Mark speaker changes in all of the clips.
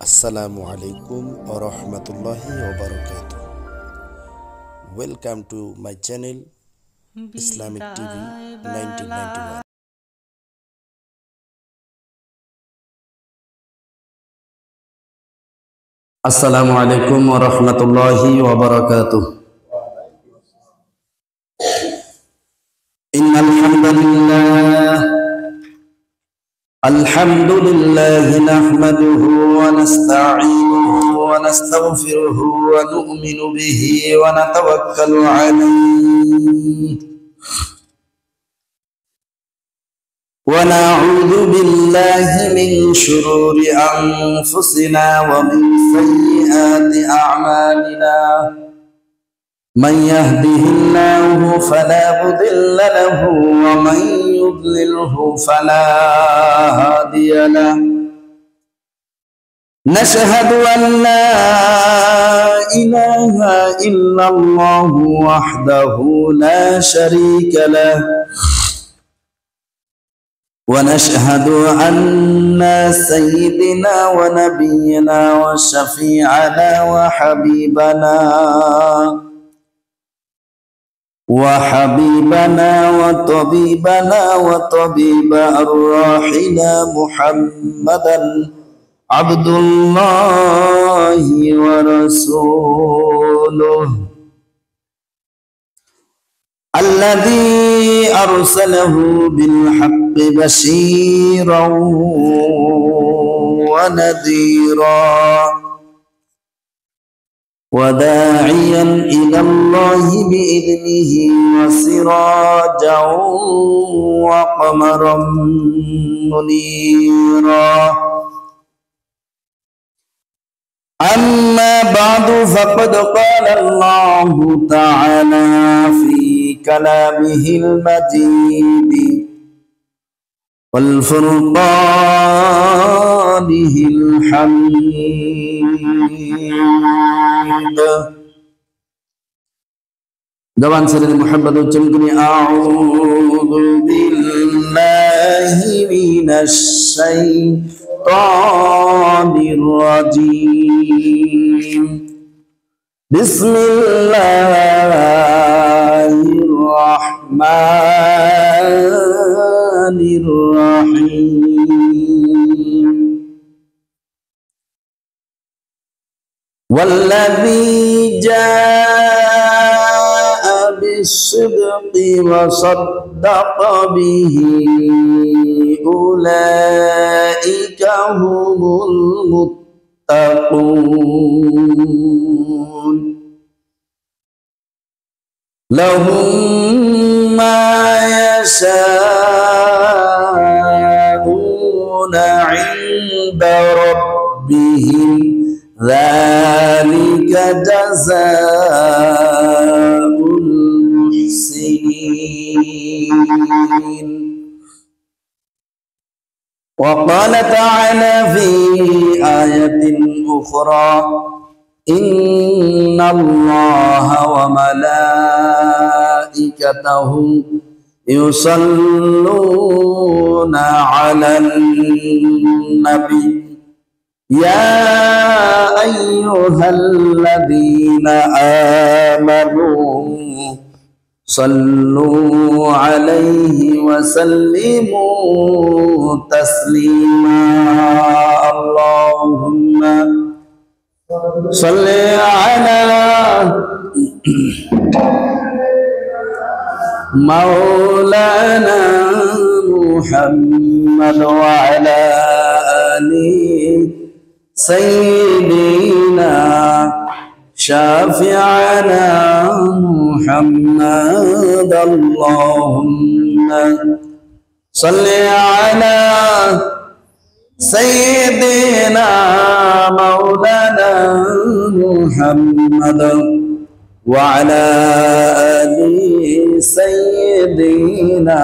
Speaker 1: Assalamu alaikum wa rahmatullahi wa barakatuh. Welcome to my channel Islamic TV 1991.
Speaker 2: Assalamu alaikum wa rahmatullahi wa barakatuh. Innal hamdalillah alhamdulillah nahmaduhu wa nasta'inuhu wa nastaghfiruhu wa nu'minu bihi wa natawakkalu alayhi wa na'udzu billahi min shururi anfusina wa min sayyiati a'malina. من يهده الله فلا مضل له ومن يضلله فلا هادي له. نشهد أن لا إله إلا الله وحده لا شريك له ونشهد أن سيدنا ونبينا وشفيعنا وحبيبنا وطبيبنا وطبيب أرواحنا محمدا عبد الله ورسوله الذي أرسله بالحق بشيرا ونذيرا وداعيا إلى الله بإذنه وسراجا وقمرا منيرا. أما بعد فقد قال الله تعالى في كلامه المجيد والفرقانه الحميد. جوان سيدنا محمد جمعني أعوذ بالله من الشيطان الرجيم. بسم الله الرحمن الرحيم. والذي جاء بالصدق وصدق به أولئك هم المتقون. لهم ما يشاءون عند ربهم ذلك جزاء المحسنين. وقال تعالى في آية أخرى إن الله وملائكته يصلون على النبي يا أيها الذين آمنوا صلوا عليه وسلموا تسليما. اللهم صل على مولانا محمد وعلى آله سيدنا شافعنا محمد. اللهم صل على سيدنا مولانا محمد وعلى آله سيدنا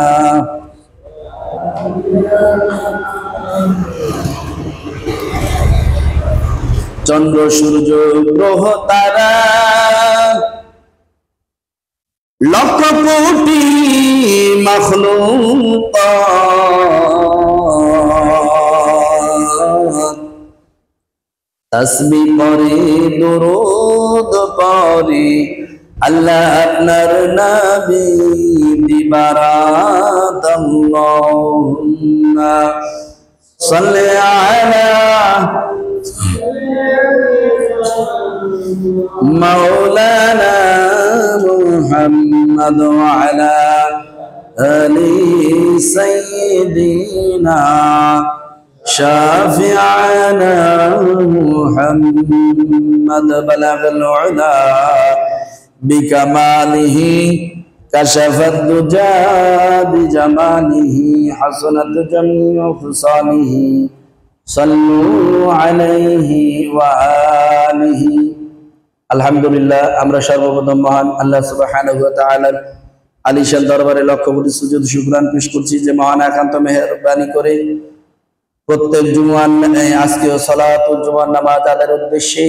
Speaker 2: চন্দ্র সূর্য গ্রহ তারা লক্ষ কোটি মাখলুক তাসবিহ পড়ি দুরূদ পড়ি আল্লাহ আপনার নবী দিবারাত আল্লাহুম্মা সাল্লি আলা মাওলানা মুহাম্মদ ওয়া আলা আলি সাইয়্যিদিনা شافعنا محمد بلغ العلا بكماله كشف الدجى بجماله حسنت جميع خصاله صلوا عليه وآله الحمد لله আমরা সর্বপ্রথম মহান আল্লাহ সুবহানাহু ওয়া তাআলার আলিশান দরবারে লক্ষ কোটি সুজুদ শুকরান পেশ করছি যে মহান একান্ত মেহেরবানি করে প্রত্যেক জুমার আজকেও সালাতুল জুমার নামাজ আদায়ের উদ্দেশ্যে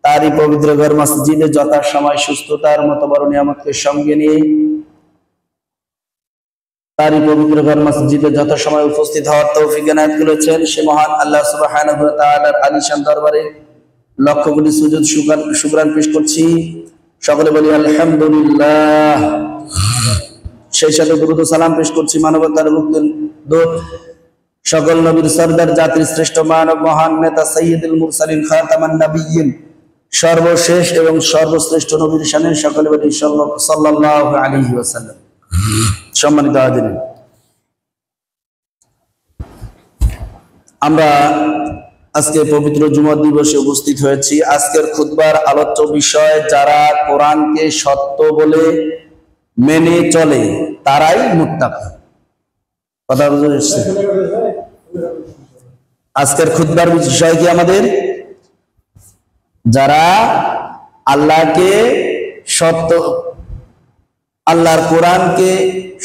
Speaker 2: তারই পবিত্র ঘর মসজিদে যথাসময় সুস্থতার মতো বড় নিয়ামতকে সঙ্গে নিয়ে তারই পবিত্র ঘর মসজিদে যথাসময় উপস্থিত হওয়ার তৌফিক এনায়েত করেছেন সে মহান আল্লাহ সুবহানাহু ওয়া তাআলার আলিশান দরবারে লক্ষ কোটি সুজুদ শুকরান পেশ করছি। সকলে বলি আলহামদুলিল্লাহ। সেই সাথে দুরূদ ও সালাম পেশ করছি মানবতার মুক্তির দূত সকল নবীর সরদার জাতির শ্রেষ্ঠ মানব মহান নেতা সাইয়্যিদুল মুরসালিন খাতামান নবিয়্যিন সর্বশেষ এবং সর্বশ্রেষ্ঠ নবীর শানে সকলে বলি সাল্লাল্লাহু আলাইহি ওয়াসাল্লাম। সম্মানিত হাজিরিন, আমরা আজকে পবিত্র জুমা দিবসে উপস্থিত হয়েছি। আজকের খুতবার আলোচ্য বিষয় যারা কোরআনকে সত্য বলে মেনে চলে তারাই মুত্তাকি। কথা বুঝে এসেছে? আজকের খুতবার বিষয় কি আমাদের? যারা আল্লাহকে সত্য, আল্লাহর কোরআনকে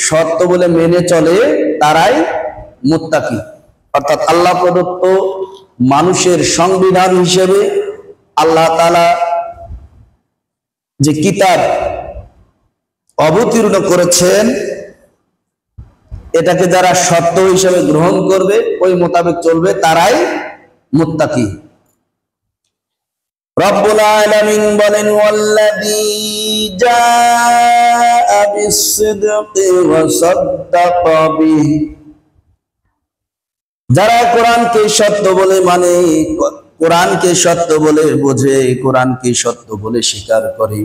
Speaker 2: সত্য বলে মেনে চলে তারাই মুত্তাকি। অর্থাৎ আল্লাহ প্রদত্ত মানুষের সংবিধান হিসেবে আল্লাহ তাআলা যে কিতাব অবতীর্ণ করেছেন এটাকে যারা সত্য হিসেবে গ্রহণ করবে, ওই মোতাবেক চলবে, তারাই মুত্তাকি। রব্বুল আলামিন বলেন ওয়াল্লাযী জাআ বিস-সিদকি ওয়া সাদ্দাকা বিহি, যারা কোরআনকে সত্য বলে মানে, কোরআনকে সত্য বলে বোঝে, কোরআনকে সত্য বলে স্বীকার করে।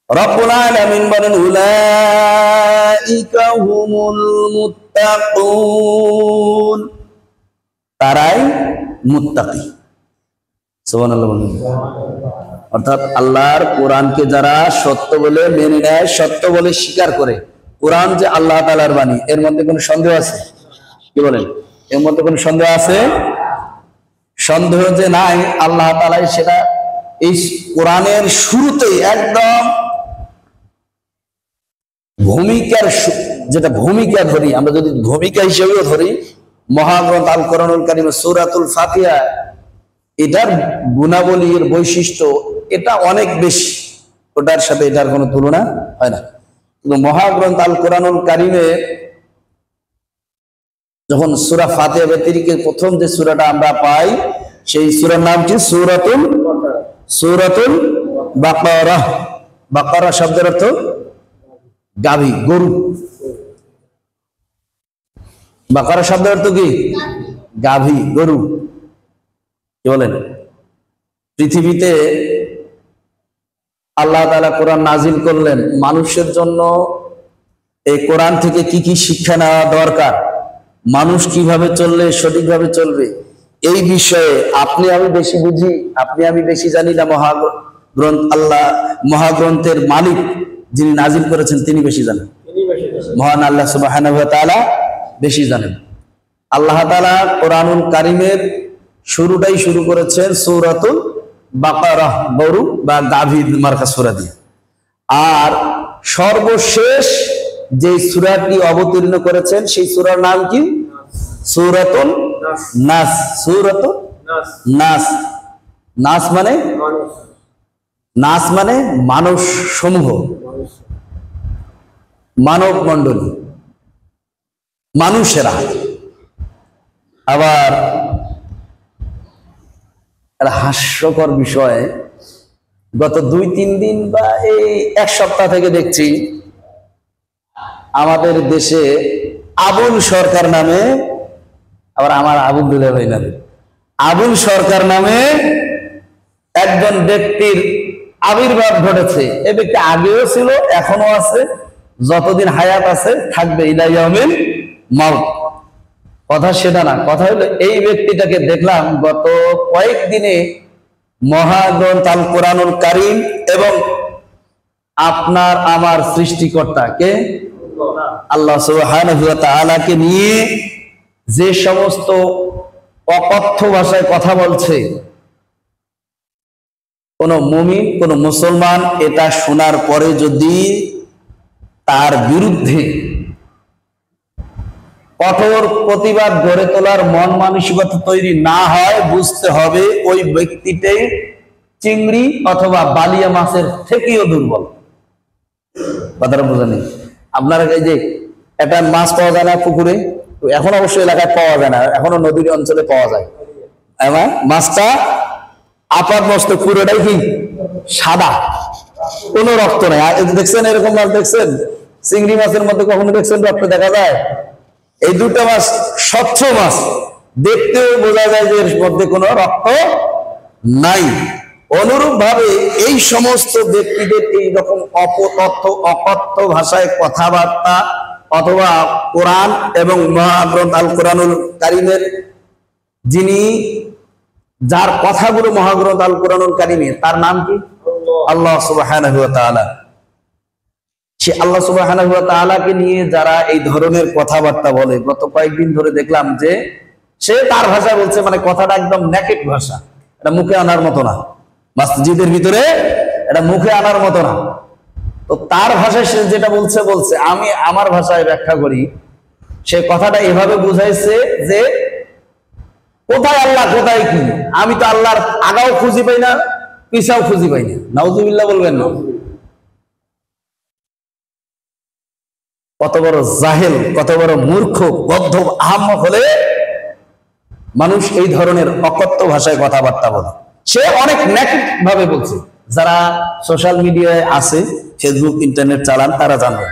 Speaker 2: রব্বুল আলামিন বলেন উলাইকা হুমুল মুত্তাকুন, তারাই মুত্তাকি। সুবহানাল্লাহ বলেন। অর্থাৎ আল্লাহর কোরআনকে যারা সত্য বলে মেনে নেয়, সত্য বলে স্বীকার করে, কোরআন যে আল্লাহ তাআলার বাণী, এর মধ্যে কোনো সন্দেহ আছে? কি বলেন? এর মধ্যে কোনো সন্দেহ আছে? সন্দেহ যে নাই, আল্লাহ তাআলা সেটা এই কোরআনের শুরুতেই একদম ভূমিকার, যেটা ভূমিকা ধরি আমরা, যদি ভূমিকা হিসেবেও ধরি, মহাগ্রন্থ আল কোরআনুল কারীম সূরাতুল ফাতিহা, এটার গুণাবলীর বৈশিষ্ট্য এটা অনেক বেশি, ওটার সাথে এটার কোনো তুলনা হয় না। কিন্তু মহাগ্রন্থ আল কোরআনুল কারীমে যখন সূরা ফাতিহা ব্যতিরিক্ত প্রথম যে সূরাটা আমরা পাই, সেই সূরার নাম কি? সূরাতুল বাকারাহ। বাকারা শব্দের অর্থ গাভী, গরু। বাকারা শব্দের অর্থ কি? গাভী, গরু। কি বলেন? পৃথিবীতে আল্লাহ তাআলা কোরআন নাজিল করলেন মানুষের জন্য। এই কোরআন থেকে কি কি শিক্ষা নেওয়া দরকার, মানুষ কিভাবে চললে সঠিকভাবে চলবে, এই বিষয়ে আপনি আমি বেশি বুঝি, আপনি আমি বেশি জানি না, আল্লাহ মহাগ্রন্থের মালিক যিনি নাজিল করেছেন তিনি বেশি জানেন। মহান আল্লাহ সুবহানাহু ওয়া তাআলা বেশি জানেন। আল্লাহ তাআলা কোরআনুল কারীমের শুরুটাই শুরু করেছেন সূরাতুল বাকারাহ, গরু বা গাভীর মার্কা সূরা দিয়ে। আর সর্বশেষ যে সূরাটি অবতীর্ণ করেছেন সেই সূরার নাম কি? সূরাতুন নাস। সূরাতুন নাস। নাস মানে, নাস মানে মানব সমূহ, মানব মণ্ডলী, মানুষেরা। আবার একটা হাস্যকর বিষয়, গত 2-3 দিন বা এই 1 সপ্তাহ থেকে দেখছি আমাদের দেশে আবুল সরকার নামে, আবার আমার আবুল দুলে ভাই নামে, আবুল সরকার নামে একজন ব্যক্তির আবির্ভাব ঘটেছে। এ ব্যক্তি আগেও ছিল, এখনো আছে, যতদিন হায়াত আছে থাকবে, ইলা ইয়াউমিল মাউত। কথা সেটা না, কথা হলো এই ব্যক্তিটাকে দেখলাম গত কয়েকদিনে মহাগ্রন্থ আল কোরআনুল কারীম এবং আপনার আমার সৃষ্টিকর্তা কে আল্লাহ সুবহানাহু ওয়া তাআলাকে নিয়ে যে সমস্ত অকথ্য ভাষায় কথা বলছে, কোন মুমিন কোন মুসলমান এটা শোনার পরে যদি তার বিরুদ্ধে কঠোর প্রতিবাদ গড়ে তোলার মন মানসিকতা তৈরি না হয়, বুঝতে হবে ওই ব্যক্তিটাই চিংড়ি অথবা বালিয়া মাছের থেকেও দুর্বল। কথাটা বোঝা নেই? আপনারা এই যে একটা মাছ পাওয়া যায় না পুকুরে, এখন অবশ্যই এলাকায় পাওয়া যায় না, এখনো নদীর অঞ্চলে পাওয়া যায়। মাছটা আপাত মস্ত পুরোটাই কি সাদা, কোনো রক্ত নাই। দেখছেন এরকম মাছ? দেখছেন চিংড়ি মাছের মধ্যে কখনো দেখছেন রক্ত দেখা যায়? এই দুটো মাছ স্বচ্ছ মাছ, দেখতেও বোঝা যায় যে এর মধ্যে কোনো রক্ত নাই। অনুরূপ ভাবে এই সমস্ত ব্যক্তিদের এইরকম অপতথ্য অকথ্য ভাষায় কথাবার্তা অথবা কোরআন এবং মহাগ্রন্থ আল কোরআনুল কারীমের যিনি, যার কথাগুলো মহাগ্রন্থ আল কোরআনুল কারীমে, তার নাম কি? আল্লাহ সুবহানাহু ওয়া তাআলা। সে আল্লাহ সুবহানাহু ওয়া তাআলাকে নিয়ে যারা এই ধরনের কথাবার্তা বলে, গত কয়েকদিন ধরে দেখলাম যে সে তার ভাষা বলছে, মানে কথাটা একদম নেকেট ভাষা, এটা মুখে আনার মতো না, মসজিদের ভিতরে এটা মুখে আনার মতো না। তো তার ভাষায় সে যেটা বলছে, আমি আমার ভাষায় ব্যাখ্যা করি। সে কথাটা এভাবে বুঝাইছে যে কোথায় আল্লাহ কোথায় কি, আমি তো আল্লাহর আগাও খুঁজি পাই না, পিছাও খুঁজি পাই না। নাউজুবিল্লাহ বলবেন না? কত বড় জাহেল, কত বড় মূর্খ, বদ্ধ, আহাম্মক হলে মানুষ এই ধরনের অকথ্য ভাষায় কথাবার্তা বলে। সে অনেক নেগেটিভ ভাবে বলছে। যারা সোশ্যাল মিডিয়ায় আছে, ফেসবুক ইন্টারনেট চালান, তারা জানবে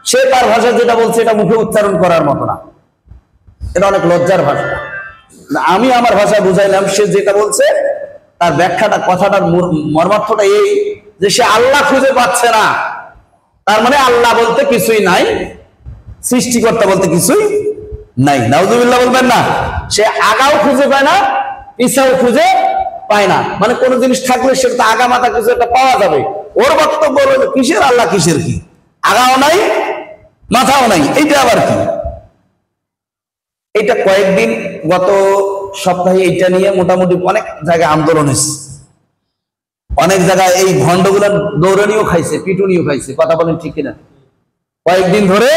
Speaker 2: সে তার ভাষা যেটা বলছে এটা মুখে উচ্চারণ করার মতো না, এটা অনেক লজ্জার ভাষা। আমি আমার ভাষায় বুঝাইলাম, সে যেটা বলছে তার ব্যাখ্যাটা, কথাটার মর্মার্থটা এই যে সে আল্লাহ খুঁজে পাচ্ছে না, তার মানে আল্লাহ বলতে কিছুই নাই, সৃষ্টিকর্তা বলতে কিছুই নাই। নাউজুবিল্লাহ বলবেন না? সে আগাও খুঁজে পায় না, পিছাও খুঁজে পায় না। মানে কোন জিনিস থাকলে সেটা আগা মাথা কিছু একটা পাওয়া যাবে। ওর বক্তব্য হলো কিসের আল্লাহ, কিসের কি, আগাও নাই মাথাও নাই, এইটা আবার কি? এটা কয়েকদিন গত সপ্তাহে এইটা নিয়ে মোটামুটি অনেক জায়গায় আন্দোলন হয়েছে, অনেক জায়গায় এই ভণ্ডগুলো দৌড়ানিও খাইছে, পিটুনিও খাইছে। কথা বলেন ঠিক কিনা? কয়েকদিন ধরে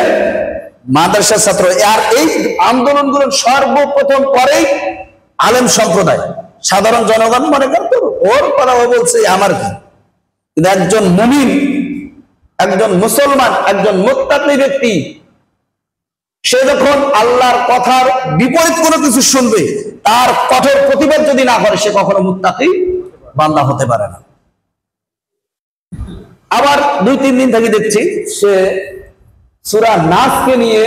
Speaker 2: মাদ্রাসার ছাত্র, আর এই আন্দোলনগুলো সর্বপ্রথম করেই আলেম সম্প্রদায়, সাধারণ জনগণ মনে করতো ওর কথা ও বলছে আমার কি। কিন্তু একজন মুমিন, একজন মুসলমান, একজন মুত্তাকি ব্যক্তি, সে যখন আল্লাহর কথার বিপরীত কোনো কিছু শুনবে, তার কঠোর প্রতিবাদ যদি না করে, সে কখনো মুত্তাকি বান্দা হতে পারে না। আবার 2-3 দিন থেকে দেখছি সে সূরা নাসকে নিয়ে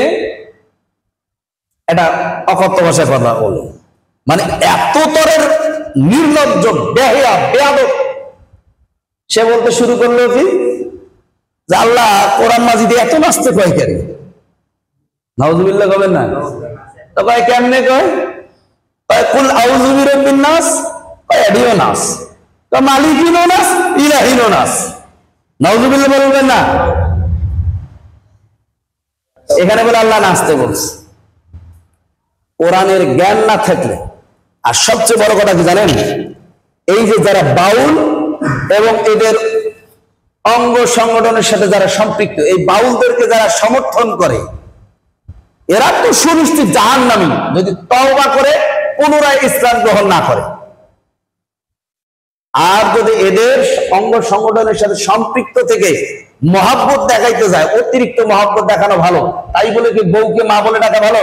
Speaker 2: এটা অকথ্য ভাষায় কথা বলে। মানে এত তরের নির্লজ্জ, বেহায়া, বেয়াদব। সে বলতে শুরু করলো কি যে আল্লাহ কোরআন মাজিদে এত নাচতে কয় কেন? নাউজুবিল্লাহ বলেন না? তো কয় কেমনে কয়? কুল আউযু বিরাব্বিন নাস, কয় এডিও নাস, তো মালিকিনো নাস, ইলাহিনো নাস। নাউজুবিল্লাহ বলবেন না? এখানে বলে আল্লাহ নাচতে বলছে। কোরআনের জ্ঞান না থাকলে, আর সবচেয়ে বড় কথা কি জানেন? এই যে যারা বাউল এবং এদের অঙ্গ সংগঠনের সাথে যারা সম্পৃক্ত, এই বাউলদেরকে যারা সমর্থন করে, এরা তো সুনিশ্চিত জাহান্নামী যদি তওবা করে পুনরায় ইসলাম গ্রহণ না করে। আর যদি এদের অঙ্গ সংগঠনের সাথে সম্পৃক্ত থেকে মহাব্বত দেখাইতে যায়, অতিরিক্ত মহাব্বত দেখানো ভালো, তাই বলে কি বউকে মা বলে ডাকা ভালো?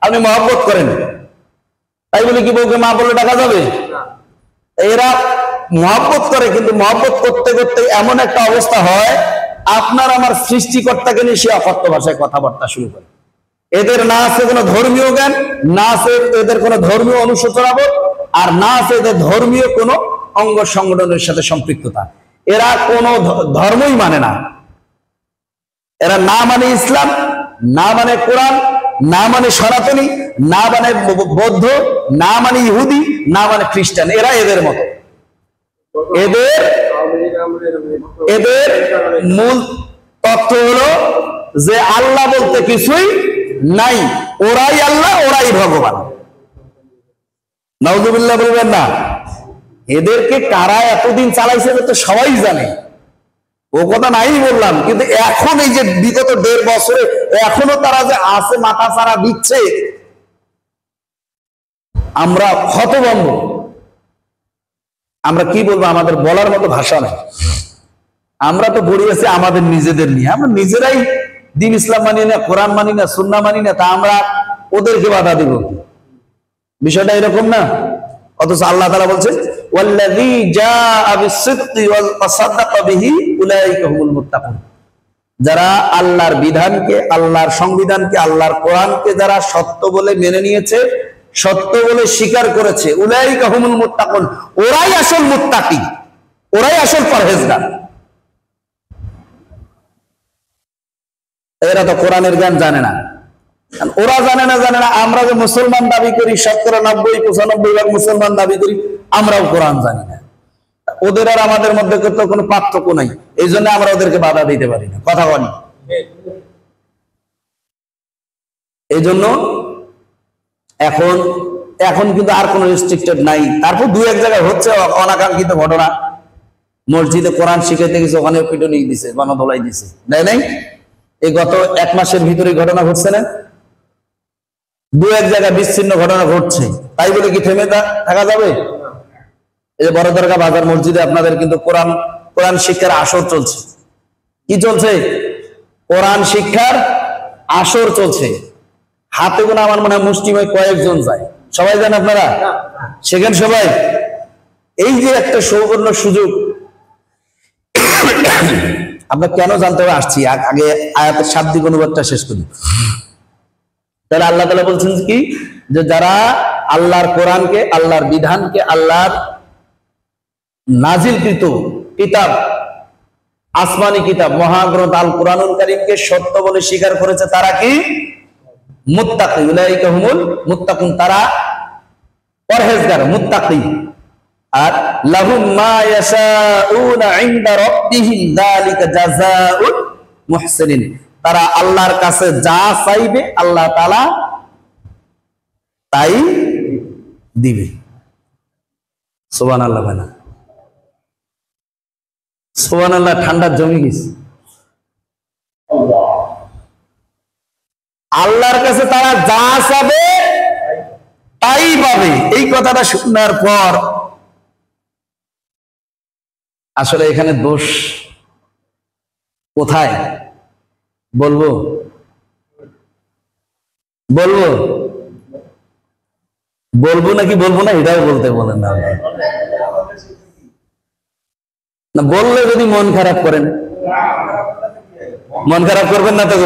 Speaker 2: আপনি মহাব্বত করেন, তাই বলে কি বউকে মা বলে ডাকা যাবে? এরা মহব্বত করে, কিন্তু মহব্বত করতে করতে এমন একটা অবস্থা হয় আপনার আমার সৃষ্টিকর্তাকে নিয়ে সে অকথ্য ভাষায় কথাবার্তা শুরু করে। এদের না আছে কোনো ধর্মীয় জ্ঞান, না আছে এদের কোনো ধর্মীয় অনুশোচনাবোধ, আর না আছে এদের ধর্মীয় কোনো অঙ্গ সংগঠনের সাথে সম্পৃক্ততা। এরা কোনো ধর্মই মানে না। এরা না মানে ইসলাম, না মানে কোরআন, না মানে সনাতনী, না মানে বৌদ্ধ, না মানে ইহুদি, না মানে খ্রিস্টান। এরা এদের মতো। এদের মূল তথ্য হলো যে আল্লাহ বলতে কিছুই নাই, ওরাই আল্লাহ, ওরাই ভগবান। নাউযুবিল্লাহ বলবেন না। এদেরকে কারা এতদিন চালাইছে তো সবাই জানে, ও কথা নাই বললাম। কিন্তু এখন এই যে বিগত 1.5 বছরে এখনো তারা যে আছে মাথা চারা দিচ্ছে, আমরা হতভম্ব। আমরা কি বলবো, আমাদের বলার মতো ভাষা নেই। আমরা তো পড়িয়েছি আমাদের নিজেদের নিয়ে, আমরা নিজেরাই দিন ইসলাম মানি না, কোরআন মানি না, সুন্নাহ মানি না, তা আমরা ওদেরকে বাধা দিব? বিষয়টা এরকম না। অথচ আল্লাহ তাআলা বলছেন ওয়াল্লাযী জাআ বিস-সিদকি ওয়া সাদ্দাকা বিহি উলাইকা হুমুল মুত্তাকুন। যারা আল্লাহর বিধানকে, আল্লাহর সংবিধানকে, আল্লাহর কোরআনকে যারা সত্য বলে মেনে নিয়েছে, সত্য বলে স্বীকার করেছে, উলাইকা হুমুল মুত্তাকুন, ওরাই আসল মুত্তাকি, ওরাই আসল পরহেজগার। এরা তো কোরআনের জ্ঞান জানে না। ওরা জানে না। আমরা যে মুসলমান দাবি করি, 90-95% মুসলমান দাবি করি, আমরাও কোরআন জানি না। ওদের আর আমাদের মধ্যে তো কোনো পার্থক্য নাই, এই জন্য আমরা ওদেরকে বাধা দিতে পারি না। কথা বলি। এই জন্য এখন কিন্তু আর কোনো রেস্ট্রিক্টেড নাই। তারপর 2-1 জায়গায় হচ্ছে অনাকাঙ্ক্ষিত ঘটনা। মসজিদে কোরআন শিখাইতে গেছে, ওখানে পিটুনি দিছে, গণধোলাই দিছে, দেয় নাই? এই গত 1 মাসের ভিতরে ঘটনা ঘটছে না? 2-1 জায়গায় বিচ্ছিন্ন ঘটনা ঘটছে, তাই বলে কি থেমে থাকা যাবে? এই যে বড় দরগা বাজার মসজিদে আপনাদের কিন্তু কোরআন শিক্ষার আসর চলছে। কি চলছে? কোরআন শিক্ষার আসর চলছে। হাতে গোনা আমার মনে হয় মুষ্টিমেয় কয়েকজন যায়। সবাই যান আপনারা? সেখান সবাই? এই যে একটা সৌবর্ণ সুযোগ, আমরা কেন জানতে হবে আসছি। আগে আয়াতের শাব্দিক অনুবাদটা শেষ করি। তাহলে আল্লাহ তাআলা বলছেন কি, যে যারা আল্লাহর কোরআনকে, আল্লাহর বিধানকে, আল্লাহর নাজিলকৃত কিতাব, আসমানি কিতাব, মহাগ্রন্থ আল কোরআনুল কারীমকে সত্য বলে স্বীকার করেছে, তারা কি? মুত্তাকি। উলাইকা হুমুল মুত্তাকুন, তারা পরহেজগার, মুত্তাকি। আর লাহুম মা ইয়াশাউনা ইনদা রাব্বিহিম যালিকা জাযাউল মুহসিনিন, তারা আল্লাহর কাছে যা চাইবে আল্লাহ তাআলা তাই দিবে। সুবহানাল্লাহ। বানা সুবহানাল্লাহ। ঠান্ডা জমি গেছে। আল্লাহর কাছে তারা যা চাবে তাই পাবে। এই কথাটা শোনার পর আসলে এখানে দোষ কোথায় বলবো? নাকি বলবো না, এটাও বলতে বলেন না। বললে যদি মন খারাপ করেন, মন খারাপ করবেন না তো?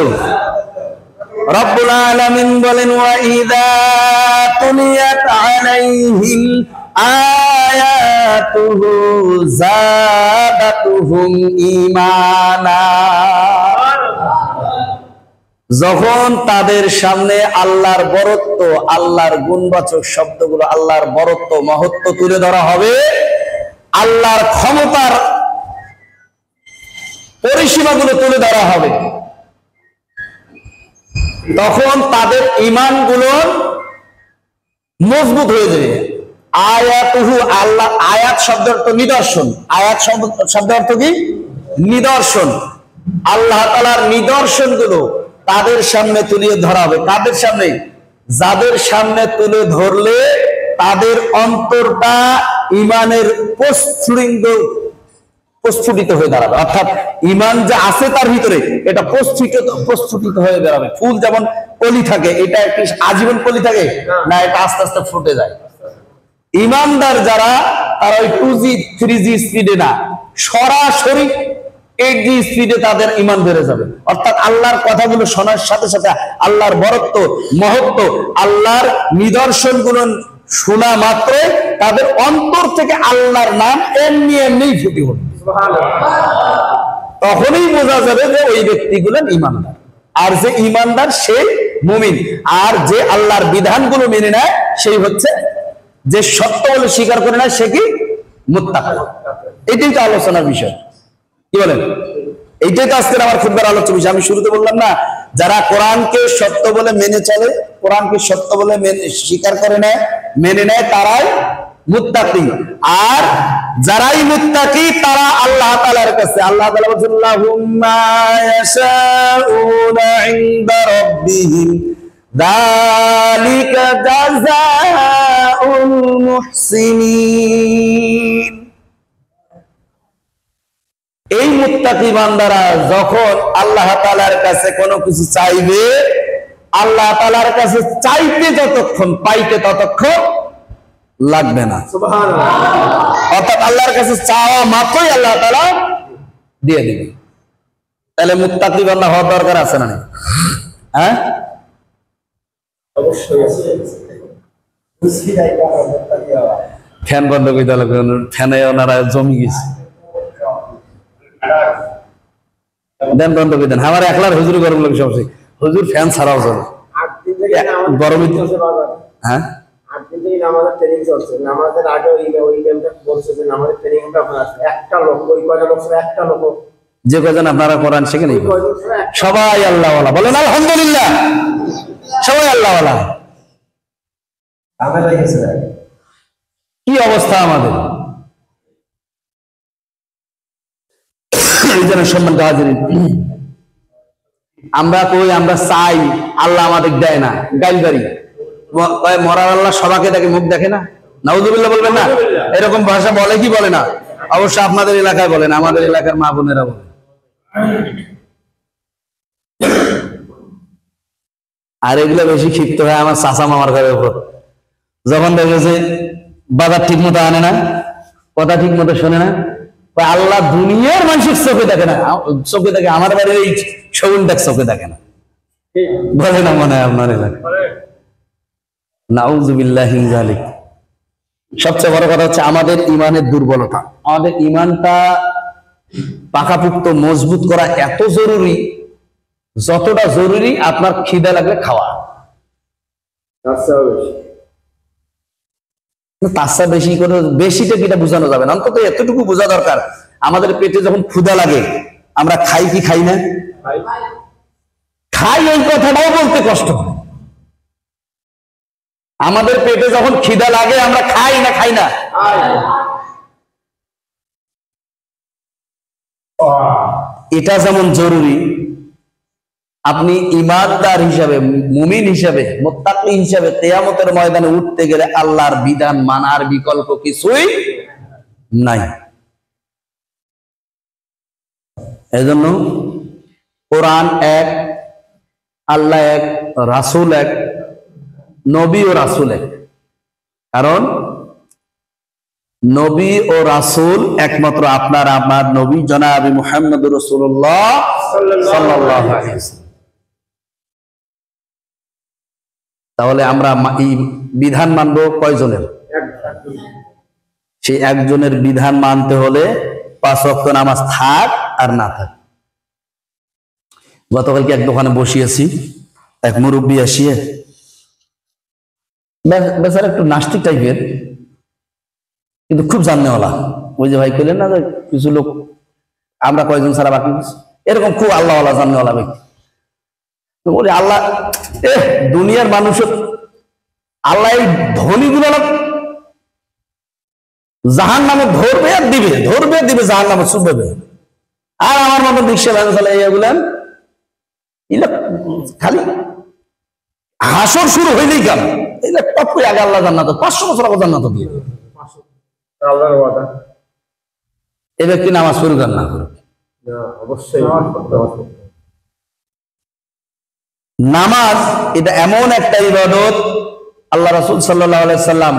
Speaker 2: রব্বুল আলামিন বলেন ওয়া ইযা তুলিয়াত আলাইহিম আয়াতুহু যাদাতুহুম ঈমানা। যখন তাদের সামনে আল্লাহর বরত্ব, আল্লাহর গুণবাচক শব্দগুলো, আল্লাহর বরত্ব, মহত্ব তুলে ধরা হবে, আল্লাহর ক্ষমতার পরিসীমাগুলো তুলে ধরা হবে, তখন তাদের ঈমানগুলো মজবুত হয়ে যাবে। আয়াতুহু, আল্লাহ, আয়াত শব্দের অর্থ নিদর্শন। আয়াত শব্দের অর্থ কি? নিদর্শন। আল্লাহ তাআলার নিদর্শনগুলো তাদের সামনে তুলে ধরা হবে। কাদের সামনে? যাদের সামনে তুলে ধরলে তাদের অন্তরটা ঈমানের প্রস্ফুটিত হয়ে দাঁড়াবে। অর্থাৎ ঈমান যে আছে তার ভিতরে, এটা প্রস্ফুটিত হয়ে দাঁড়াবে। ফুল যেমন কলি থাকে, এটা একটি আজীবন কলি থাকে না, এটা আস্তে আস্তে ফুটে যায়। ঈমানদার যারা তারা ওই 2G 3G স্পিডে না, সরাসরি 8G স্পিডে তাদের ঈমান বেড়ে যাবে। অর্থাৎ আল্লাহর কথাগুলো শোনার সাথে সাথে আল্লাহর বরত্ব, মহত্ব, আল্লাহর নিদর্শনগুলো শোনা মাত্র তাদের অন্তর থেকে আল্লাহর নাম এমনি এমনি ফুটে উঠবে। তখনই বোঝা যাবে যে ওই ব্যক্তিগুলো ঈমানদার। আর যে ঈমানদার সেই মুমিন, আর যে আল্লাহর বিধানগুলো মেনে নেয় সেই হচ্ছে, যে সত্য বলে স্বীকার করে না সে কি মুত্তাকি। এটাই তো আলোচনার বিষয়, কি বলেন? এইটাই তো আজকের আমার খুববার আলোচ্য বিষয়। আমি শুরুতে বললাম না, যারা কোরআনকে সত্য বলে মেনে চলে, কোরআনকে সত্য বলে স্বীকার করে নেয়, মেনে নেয়, তারাই মুত্তাকি। আর যারাই মুত্তাকি তারা আল্লাহ তাআলার কাছে, আল্লাহ তাআলা বলেন লাহুম মা ইয়াশাউনা ইনদা রাব্বিহিম যালিকা জাযাউল মুহসিনিন। এই মুত্তাকি বান্দারা যখন আল্লাহ তাআলার কাছে কোনো কিছু চাইবে, আল্লাহ তাআলার কাছে চাইতে যতক্ষণ পাইতে ততক্ষণ লাগবে না, সুবহানাল্লাহ। অর্থাৎ আল্লাহর কাছে চাওয়া মাত্রই আল্লাহ তাআলা দিয়ে দিবে। তাহলে মুত্তাকি বান্দা হওয়ার দরকার আছে না? হ্যাঁ, অবশ্যই আছে। ফ্যান বন্ধ করে দিতে হবে, ফ্যানে ওনারা জমি গেছে। দেন বন্ধ করে দেন। আমার একলার হুজুর গরম লাগে সবচেয়ে, হুজুর ফ্যান ছাড়াও চলে গরমে। হ্যাঁ, নামাজের ট্রেনিং চলছে, নামাজের আগে ওই টাইমটা বলছে যে নামাজের ট্রেনিংটা আছে, একটা লোক, ওই কয়টা লোক, একটা লোক, যে কয়জন আপনারা কোরআন শিখেন সবাই আল্লাহ ওয়ালা বলেন আলহামদুলিল্লাহ, সবাই আল্লাহ ওয়ালা। কি অবস্থা আমাদের! সম্মানিত হাজিরিন, আমরা কই আমরা চাই, আল্লাহ আমাদের দেয় না, গাইলবাড়ি। মরার আল্লাহ সবাইকে দেখে, মুখ দেখে না? নাউযুবিল্লাহ বলবেন না? এরকম ভাষা বলে কি বলে না? অবশ্য আপনাদের এলাকায় বলেন, আমাদের এলাকার মা বোনেরা বলে। আর এগুলো বেশি ক্ষিপ্ত হয় আমার চাচা মামার ঘরের উপর, যখন দেখেছে বাজার ঠিক মতো আনে না, কথা ঠিক মতো শোনে না। আল্লাহ দুনিয়ার মানুষের চোখে দেখে না, চোখে দেখে আমার বাড়ির এই শগুনটা চোখে দেখে না, বলে না মনে হয় আপনার এলাকায়? নাউযুবিল্লাহি মিন যালিক। সবচেয়ে বড় কথা হচ্ছে আমাদের ইমানের দুর্বলতা। আমাদের ইমানটা পাকাপোক্ত মজবুত করা এত জরুরি, যতটা জরুরি আপনার খিদে লাগলে খাওয়া। তার বেশি করে, বেশিটা কিটা বোঝানো যাবে না, অন্তত এতটুকু বোঝা দরকার, আমাদের পেটে যখন ক্ষুধা লাগে আমরা খাই কি খাই না? খাই, এই কথাটাও বলতে কষ্ট হয়। আমাদের পেটে যখন খিদা লাগে আমরা খাই না খাই না? এটা যেমন জরুরি, আপনি ইমানদার হিসাবে, মুমিন হিসাবে, মুত্তাকি হিসাবে কিয়ামতের ময়দানে উঠতে গেলে আল্লাহর বিধান মানার বিকল্প কিছুই নাই। এজন্য কোরআন এক, আল্লাহ এক, রাসূল এক, নবী ও রাসূল এক। কারণ নবী ও রাসূল একমাত্র আপনার আমার নবী জনাব মুহাম্মদুর রাসূলুল্লাহ সাল্লাল্লাহু আলাইহি ওয়াসাল্লাম। তাহলে আমরা এই বিধান মানব কয়জনের? সেই একজনের বিধান মানতে হলে 5 ওয়াক্ত নামাজ থাক আর না থাক। গতকালকে এক দোকানে বসিয়েছি, এক মুরব্বী আসিয়ে, বেচারা একটু নাস্তিক টাইপের কিন্তু খুব জাননেওয়ালা। ওই যে ভাই কইলেন না যে কিছু লোক আমরা কয়জন ছাড়া বাকি, এরকম খুব আল্লাহওয়ালা জাননেওয়ালা ব্যক্তি। বলি আল্লাহ, দুনিয়ার মানুষের আল্লাহ এই ধনীগুলো জাহান নামে ধরবে আর দিবে, ধরবে দিবে, জাহান নামে চুপবে। আর আমার মতো রিক্সা ভ্যান চালাই বলেন খালি হাসর শুরু হইলেই কেন এগুলো টপ করে আগে আল্লাহ জান্নাত 500 বছর আগে জান্নাত দিয়ে আল্লাহর ওয়াদা। এই ব্যক্তি নামাজ পড়ুক আর না করুক, অবশ্যই নামাজ এটা এমন একটা ইবাদত, আল্লাহ রাসূল সাল্লাল্লাহু আলাইহি সাল্লাম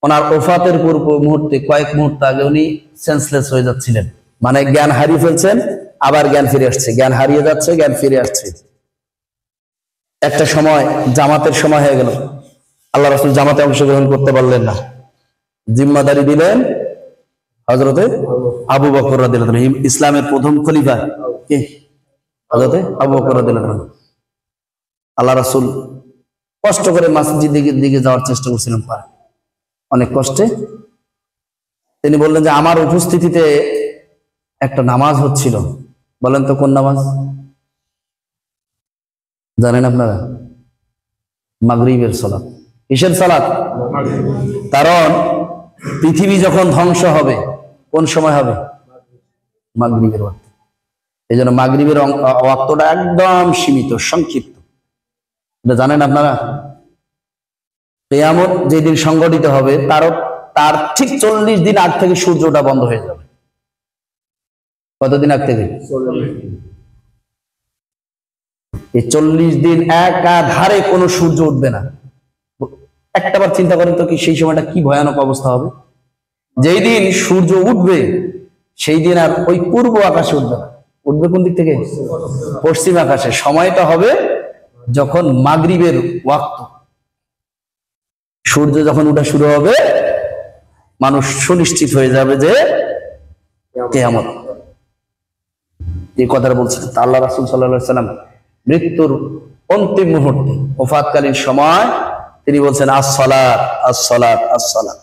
Speaker 2: ওনার ওফাতের পূর্ব মুহূর্তে কয়েক মুহূর্ত আগে উনি সেন্সলেস হয়ে যাচ্ছিলেন, মানে জ্ঞান হারিয়ে ফেলছেন, আবার জ্ঞান ফিরে আসছে, জ্ঞান হারিয়ে যাচ্ছে, জ্ঞান ফিরে আসছে। একটা সময় জামাতের সময় হয়ে গেল, আল্লাহ রাসূল জামাতে অংশগ্রহণ করতে পারলেন না, জিম্মাদারি দিলেন হযরতে আবু বকর রাদিয়াল্লাহু আনহু, ইসলামের প্রথম খলিফা কে? হযরতে আবু বকর রাদিয়াল্লাহু আনহু। আল্লাহ রাসূল কষ্ট করে মসজিদের দিকে যাওয়ার চেষ্টা করছিলেন, অনেক কষ্টে। তিনি বললেন যে আমার উপস্থিতিতে একটা নামাজ হচ্ছিল। বলেন তো কোন নামাজ? জানেন আপনারা? মাগরিবের সালাত। কিসের সালাত? কারণ পৃথিবী যখন ধ্বংস হবে কোন সময় হবে? মাগরিবের ওয়াক্ত। এই জন্য মাগরিবের ওয়াক্তটা একদম সীমিত, সংক্ষিপ্ত। এটা জানেন আপনারা? কিয়ামত যেদিন সংগঠিত হবে তার ঠিক 40 দিন আগ থেকে সূর্যটা বন্ধ হয়ে যাবে। কতদিন আগ থেকে? এই 40 দিন একাধারে কোনো সূর্য উঠবে না। একটাবার চিন্তা করেন তো, কি সেই সময়টা কি ভয়ানক অবস্থা হবে। যেই দিন সূর্য উঠবে সেই দিন আর ওই পূর্ব আকাশে উঠবে না, উঠবে কোন দিক থেকে? পশ্চিম আকাশে। সময়টা হবে যখন মাগরিবের ওয়াক্ত, সূর্য যখন উঠা শুরু হবে, মানুষ সুনিশ্চিত হয়ে যাবে যে কিয়ামত। এই কথাটা বলছেন আল্লাহ রাসূল সাল্লাল্লাহু আলাইহি ওয়াসাল্লাম মৃত্যুর অন্তিম মুহূর্তে, ওফাতকালীন সময় তিনি বলছেন আস-সালাত আস-সালাত আস-সালাত।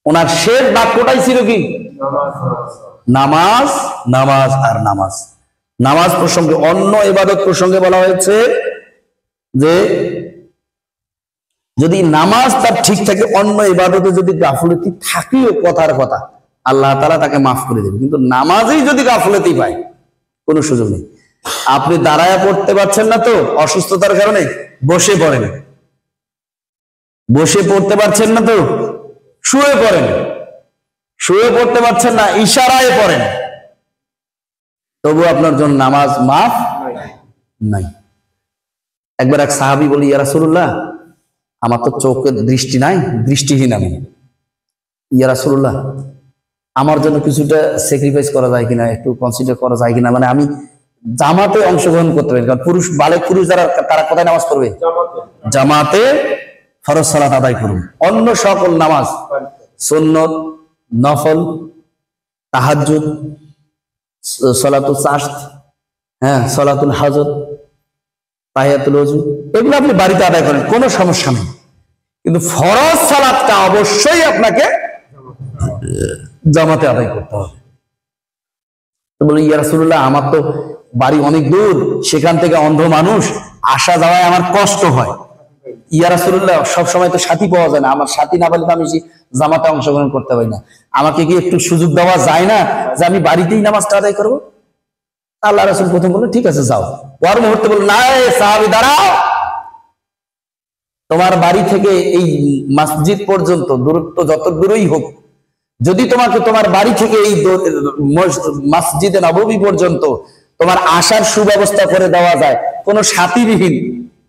Speaker 2: ওনার শেষ বাক্যটাই ছিল কি? নামাজ, নামাজ আর নামাজ। নামাজ প্রসঙ্গে, অন্য ইবাদত প্রসঙ্গে বলা হয়েছে যে যদি নামাজ তার ঠিক থাকে, অন্য ইবাদতে যদি গাফলতি থাকেও কথার কথা, আল্লাহ তাআলা তাকে মাফ করে দেবে। কিন্তু নামাজেই যদি গাফলতি পায়, কোনো সুযোগ নেই। আপনি দাঁড়ায় পড়তে পারছেন না তো অসুস্থতার কারণে, বসে পড়েন। বসে পড়তে পারছেন না তো শুয়ে পড়েন। শুয়ে পড়তে পারছেন না, ইশারায় পড়েন, তবু আপনার জন্য নামাজ মাফ নাই। একবার এক সাহাবী বলি, ইয়া রাসূলুল্লাহ, আমার তো চোখের দৃষ্টি নাই, দৃষ্টিহীন আমি। ইয়া রাসূলুল্লাহ, আমার জন্য কিছুটা স্যাক্রিফাইস করা যায় কিনা, একটু কনসিডার করা যায় কিনা, মানে আমি জামাতে অংশগ্রহণ করতে পারি। কারণ পুরুষ, বালেগ পুরুষ যারা, তারা কোথায় নামাজ পড়বে? জামাতে ফরজ সালাত আদায় করুন। অন্য সকল নামাজ, সুন্নত, নফল, তাহাজ্জুদ, সালাতুল চাশত, সালাতুল হাজত, তাহিয়াতুল ওযু, এগুলো আপনি বাড়িতে আদায় করেন, কোনো সমস্যা নেই। কিন্তু ফরজ সালাতটা অবশ্যই আপনাকে জামাতে আদায় করতে হবে। তো বলি, ইয়া রাসূলুল্লাহ, আমার তো বাড়ি অনেক দূর, সেখান থেকে অন্ধ মানুষ, আসা যাওয়ায় আমার কষ্ট হয়। ইয়া রাসূলুল্লাহ, সব সময় তো সাথী পাওয়া যায় না, আমার সাথী না পেলে তো আমি জামাতে অংশগ্রহণ করতে পারি না, আমাকে কি একটু সুযোগ দেওয়া যায় না যে আমি বাড়িতেই নামাজটা আদায় করবো? আল্লাহ রাসূল প্রথম বললেন, ঠিক আছে যাও। পর মুহূর্তে বললেন, না সাহাবী দাঁড়াও, তোমার বাড়ি থেকে এই মসজিদ পর্যন্ত দূরত্ব যত দূরই হোক, যদি তোমাকে তোমার বাড়ি থেকে এই মসজিদে নববী পর্যন্ত তোমার আসার সুব্যবস্থা করে দেওয়া যায় কোনো সাথীবিহীন,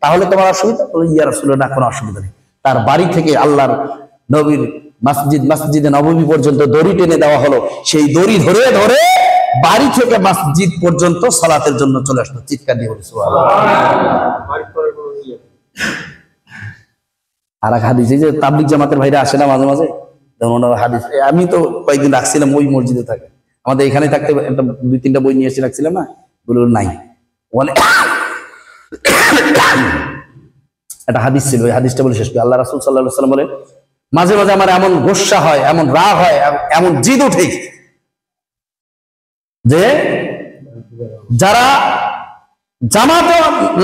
Speaker 2: তাহলে তোমার অসুবিধা? ইয়া রাসূলুল্লাহ, না, কোনো অসুবিধা নেই। তার বাড়ি থেকে আল্লাহর নবীর মসজিদে নববী পর্যন্ত দড়ি টেনে দেওয়া হলো, সেই দড়ি ধরে ধরে বাড়ি থেকে মসজিদ পর্যন্ত সালাতের জন্য চলে আসলো। চিৎকার দিয়ে বলি সুবহানাল্লাহ। আর এক হাদিস, এই যে তাবলিগ জামাতের ভাইরা আসে না মাঝে মাঝে, হাদিস আমি তো কয়েকদিন রাখছিলাম, ওই মসজিদে থাকে, আমাদের এখানে থাকতে একটা 2-3টা বই নিয়ে এসে রাখছিলাম না, বলল নাই, একটা হাদিস ছিল, ওই হাদিসটা বলে শেষ করি। আল্লাহ রাসূল সাল্লাল্লাহু আলাইহি ওয়াসাল্লাম বলেন, মাঝে মাঝে আমার এমন গোসা হয়, এমন রাগ হয়, এমন জিদ ওঠে যে যারা জামাতে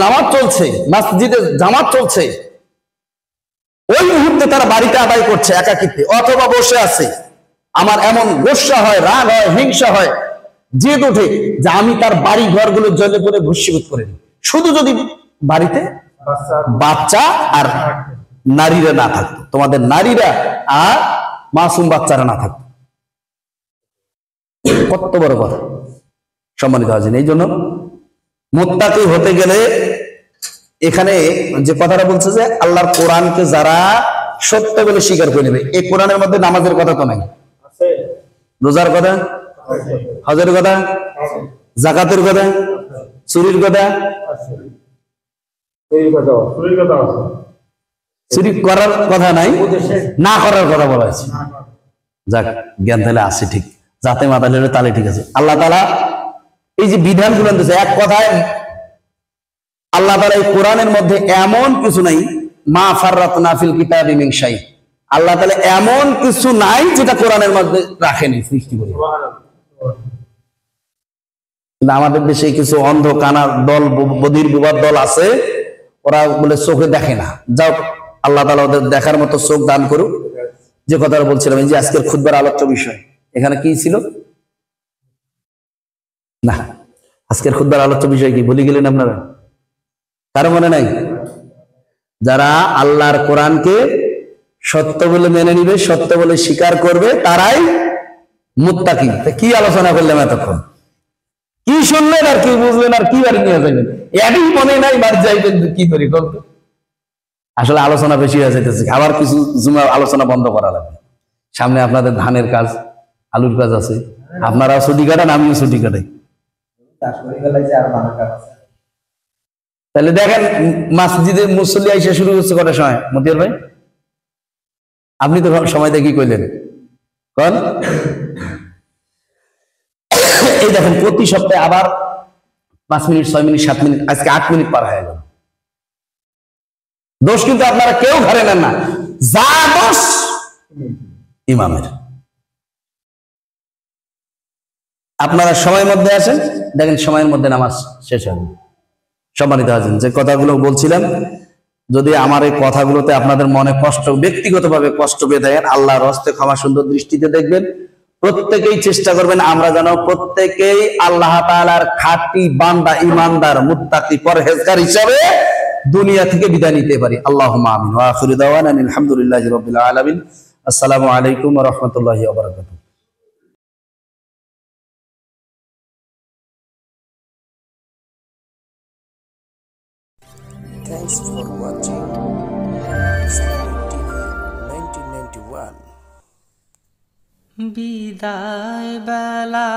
Speaker 2: নামাজ চলছে, মসজিদে জামাত চলছে, ওই মুহূর্তে তারা বাড়িতে আদায় করছে একাকিত্বে অথবা বসে আছে, আমার এমন গোসা হয়, রাগ হয়, হিংসা হয়, জেদ ওঠে যে আমি তার বাড়ি ঘরগুলো জ্বলে পড়ে ভস্মীভূত করে দিই, শুধু যদি বাড়িতে বাচ্চা আর নারীরা না থাকতো, তোমাদের নারীরা আর মাসুম বাচ্চারা না থাকতো। কত বড় কথা সম্মানিত হাজির। এই জন্য মুত্তাকি হতে গেলে এখানে যে কথাটা বলছে যে আল্লাহর কোরআনকে যারা সত্য বলে স্বীকার করে নেবে। এই কোরআনের মধ্যে নামাজের কথা তো নাই, রোজার কথা, হজের কথা, যাকাতের কথা, চুরির কথা, চুরি করার কথা নাই, না করার কথা বলা হয়েছে। যাক, জ্ঞান তাহলে আছে ঠিক, যাতে মাথা লেলে তালে ঠিক আছে। আল্লাহ তাআলা এই যে বিধান গুলো দিয়েছে, এক কথায় আল্লাহ তাআলা এই কোরআনের মধ্যে এমন কিছু নাই, মা ফাররাতনা ফিল কিতাবি মিন শাই, আল্লাহ তাআলা এমন কিছু নাই যেটা কোরআনের মধ্যে রাখেনি সৃষ্টি করে। কিন্তু আমাদের দেশে কিছু অন্ধ কানা দল, বধির বুবার দল আছে, ওরা বলে চোখে দেখে না। যাও, আল্লাহ তাআলা ওদের দেখার মতো চোখ দান করুক। যে কথাটা বলছিলাম, এই যে আজকের খুতবার আলোচ্য বিষয়, এখানে কি ছিল না, আজকের খুতবার আলোচ্য বিষয় কি ভুলে গেলেন আপনারা? কারো মনে নাই? যারা আল্লাহর কোরআনকে সত্য বলে মেনে নিবে, সত্য বলে স্বীকার করবে, তারাই মুত্তাকি। কি আলোচনা করলাম এতক্ষণ? কি শুনলেন আর কি বুঝলেন আর কি বাড়ি নিয়ে যাবেন? একই মনে নাই, বাড়ি যাইবেন কি করি বলতো? আসলে আলোচনা বেশি হয়ে যাইতেছে, আবার কিছু জুমা আলোচনা বন্ধ করা লাগবে। সামনে আপনাদের ধানের কাজ, আলুর কাজ আছে, আপনারাও ছুটি কাটান, আমিও ছুটি কাটাই। তাহলে দেখেন, মসজিদে মুসল্লি আইসা শুরু হচ্ছে কটার সময়? মতিয়ার ভাই, আপনি তো সময় দেখি কইলেন কোন? এই দেখেন, প্রতি সপ্তাহে আবার 5 মিনিট, 6 মিনিট, 7 মিনিট, আজকে 8 মিনিট পার হয়ে গেল। দোষ কিন্তু আপনারা কেউ ঘরে নেন না, যা দোষ ইমামের। আপনারা সময়ের মধ্যে আছেন, দেখেন সময়ের মধ্যে নামাজ শেষ হবে। সম্মানিত আছেন, যে কথাগুলো বলছিলাম, যদি আমার এই কথাগুলোতে আপনাদের মনে কষ্ট, ব্যক্তিগতভাবে কষ্ট পেয়ে থাকেন, আল্লাহর হস্তে ক্ষমা সুন্দর দৃষ্টিতে দেখবেন। প্রত্যেকেই চেষ্টা করবেন আমরা যেন প্রত্যেকেই আল্লাহ তাআলার খাঁটি বান্দা, ইমানদার, মুত্তাকি, পরহেজগার হিসাবে দুনিয়া থেকে বিদায় নিতে পারি। আল্লাহুম্মা আমিন। ওয়া আখিরু দাওয়ানা আলহামদুলিল্লাহি রাব্বিল আলামিন। আসসালামু আলাইকুম ওয়া রাহমাতুল্লাহি ওয়া বারাকাতুহু।
Speaker 1: Thanks for watching Islamic TV 1991.
Speaker 3: বিদায় বেলা